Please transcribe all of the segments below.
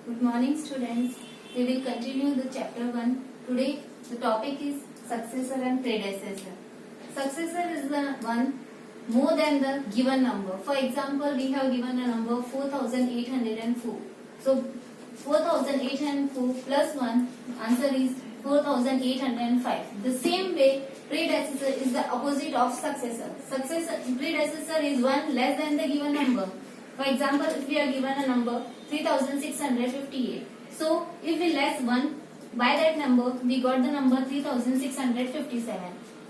Good morning, students. We will continue the chapter 1. Today, the topic is successor and predecessor. Successor is the one more than the given number. For example, we have given a number 4804. So, 4804 plus 1, answer is 4805. The same way, predecessor is the opposite of successor. Predecessor is one less than the given number. For example, if we are given a number 3658. So, if we less 1 by that number, we got the number 3657.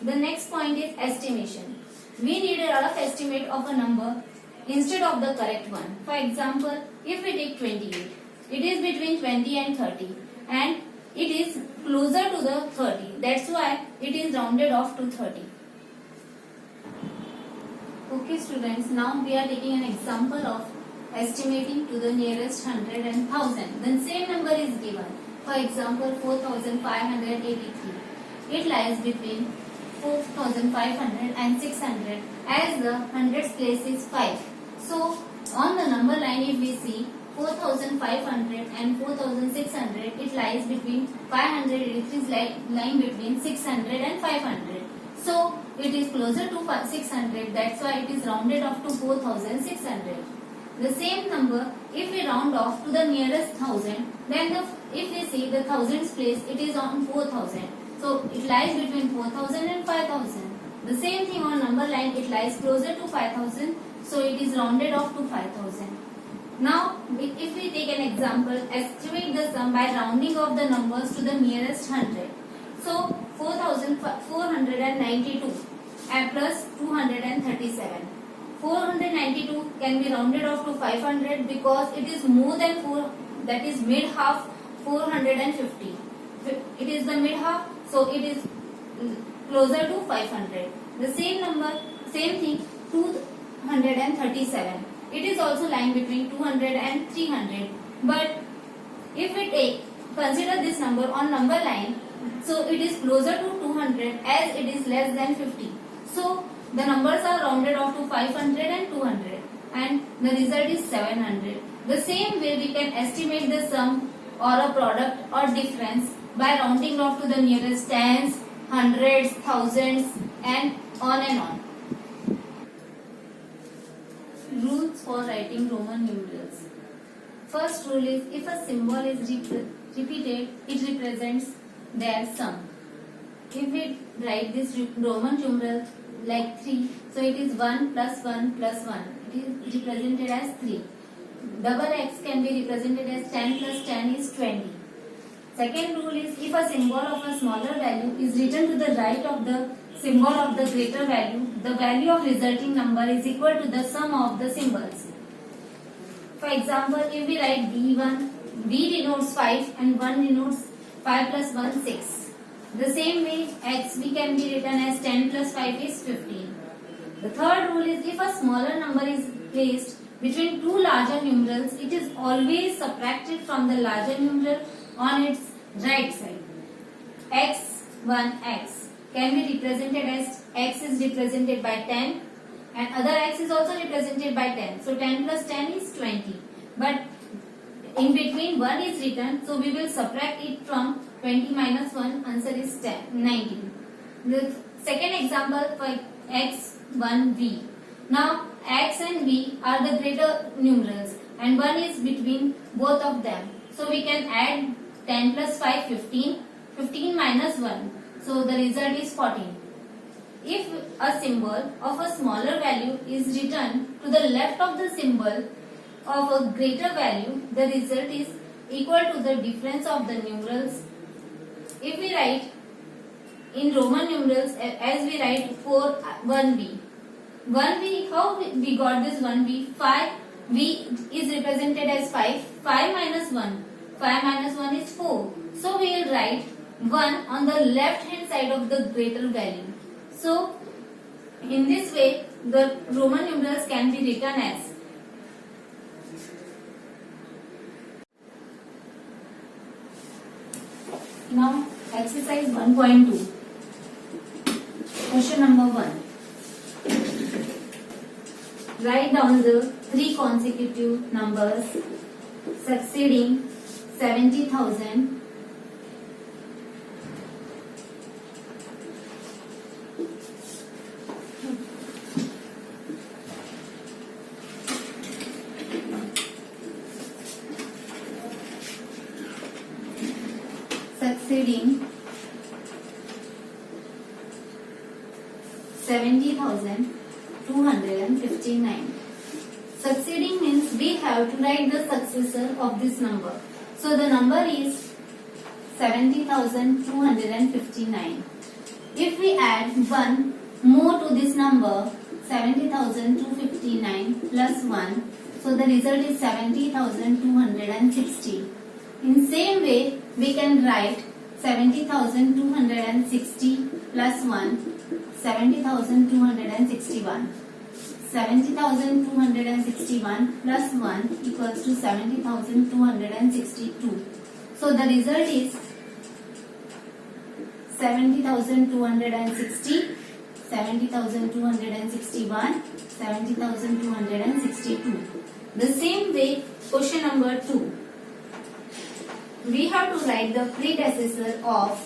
The next point is estimation. We need a rough estimate of a number instead of the correct one. For example, if we take 28, it is between 20 and 30 and it is closer to the 30. That's why it is rounded off to 30. Okay students, now we are taking an example of estimating to the nearest 100 and 1000. Then same number is given. For example, 4583. It lies between 4500 and 600 as the hundreds place is 5. So on the number line if we see 4500 and 4600, it lies between 500, it is lying between 600 and 500. So it is closer to 600, that's why it is rounded off to 4600. The same number, if we round off to the nearest 1000, then if we see the thousands place, it is on 4000. So it lies between 4000 and 5000. The same thing on number line, it lies closer to 5000, so it is rounded off to 5000. Now, if we take an example, estimate the sum by rounding off the numbers to the nearest 100. So, 4492 plus 237. 492 can be rounded off to 500 because it is more than 4, that is mid half 450. It is the mid half, so it is closer to 500. The same number, same thing, 237. It is also lying between 200 and 300. But if we consider this number on number line, so it is closer to 200 as it is less than 50. So the numbers are rounded off to 500 and 200 and the result is 700. The same way we can estimate the sum or a product or difference by rounding off to the nearest tens, hundreds, thousands and on. Rules for writing Roman numerals. First rule is if a symbol is repeated, it represents their sum. If we write this Roman numeral like 3, so it is 1 plus 1 plus 1. It is represented as 3. Double x can be represented as 10 plus 10 is 20. Second rule is if a symbol of a smaller value is written to the right of the symbol of the greater value, the value of resulting number is equal to the sum of the symbols. For example, if we write B1, B denotes 5 and 1 denotes 5 plus 1, 6. The same way, XB can be written as 10 plus 5 is 15. The third rule is if a smaller number is placed between two larger numerals, it is always subtracted from the larger numeral on its right side. X1x can be represented as x is represented by 10 and other x is also represented by 10. So 10 plus 10 is 20. But in between 1 is written, so we will subtract it from 20 minus 1, answer is 19. The second example for x1v. Now x and v are the greater numerals and 1 is between both of them. So we can add 10 plus 5, 15. 15 minus 1. So the result is 14. If a symbol of a smaller value is written to the left of the symbol of a greater value, the result is equal to the difference of the numerals. If we write in Roman numerals as we write for 1v. 1v, how we got this 1v? 5v is represented as 5. 5 minus 1. 5 minus 1 is 4. So we will write 1 on the left hand side of the greater value. So in this way the Roman numerals can be written as now exercise 1.2. Question number 1. Write down the three consecutive numbers succeeding 70,000 succeeding 70,259. Succeeding means we have to write the successor of this number. So the number is 70,259. If we add 1 more to this number, 70,259 plus 1, so the result is 70,260. In same way, we can write 70,260 plus 1, 70,261. 70,261 plus 1 equals to 70,262. So the result is 70,260, 70,261, 70,262. The same way, question number 2. We have to write the predecessor of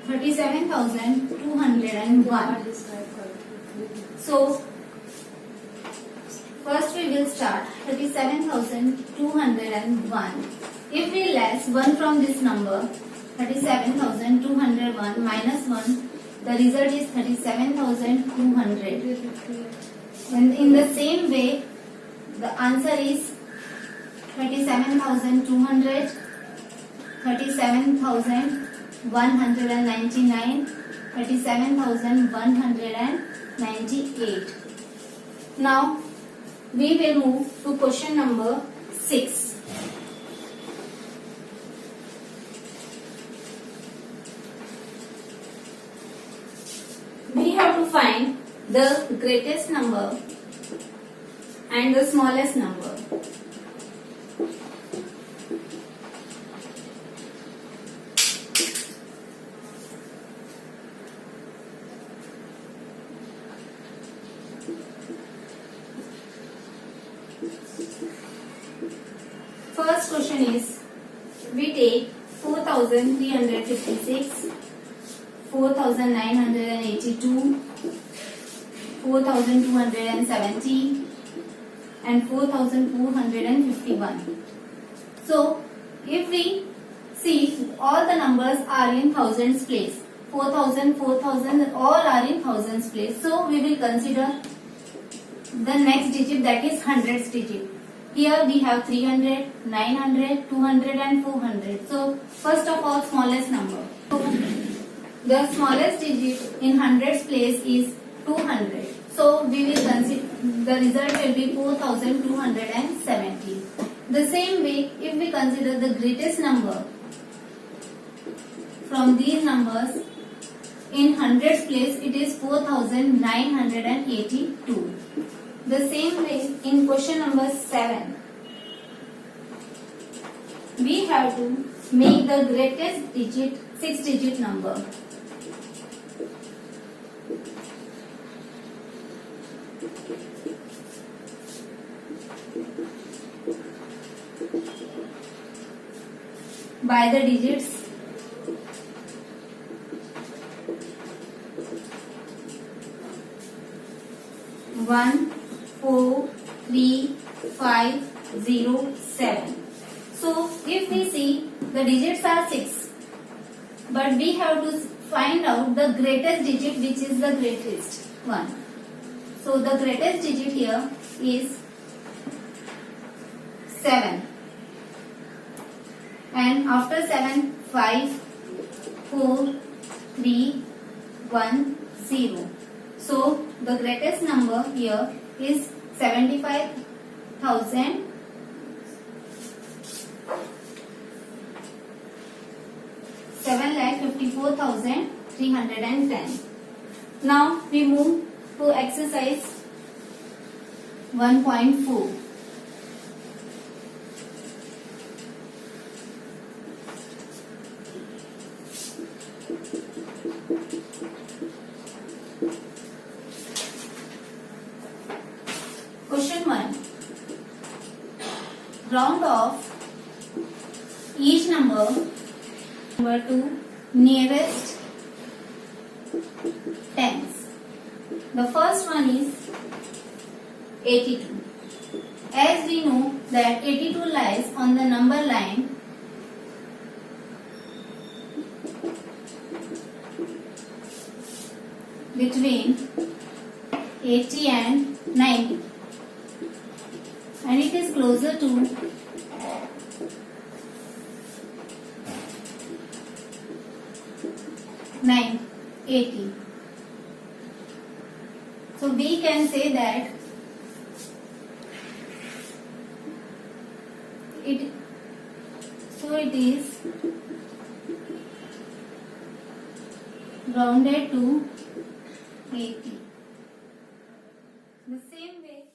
37,201. So, first we will start 37,201. If we less 1 from this number, 37,201 minus 1, the result is 37,200. And in the same way, the answer is 37,200, 37,199, 37,198. Now, we will move to question number 6. We have to find the greatest number and the smallest number. First question is, we take 4,356, 4,982, 4,270 and 4,451. So, if we see, all the numbers are in thousands place. 4,000, 4,000 all are in thousands place. So, we will consider the next digit, that is hundreds digit. Here we have 300, 900, 200 and 400. So, first of all, smallest number. So, the smallest digit in hundreds place is 200. So, we will consider the result will be 4,270. The same way, if we consider the greatest number from these numbers, in hundreds place it is 4,982. The same way, in question number 7, we have to make the greatest digit 6-digit number. By the digits 1, 4, 3, 5, 0, 7. So, if we see, the digits are 6, but we have to find out the greatest digit, which is the greatest one. So, the greatest digit here is 7. And after 7, 5, 4, 3, 1, 0. So, the greatest number here is 75,000. 7,54,310. Now we move to exercise 1.4. Question 1. Round off each number to nearest tens. The first one is 82. As we know that 82 lies on the number line between 80 and 90, and it is closer to 80. So we can say that it is rounded to 80. The same way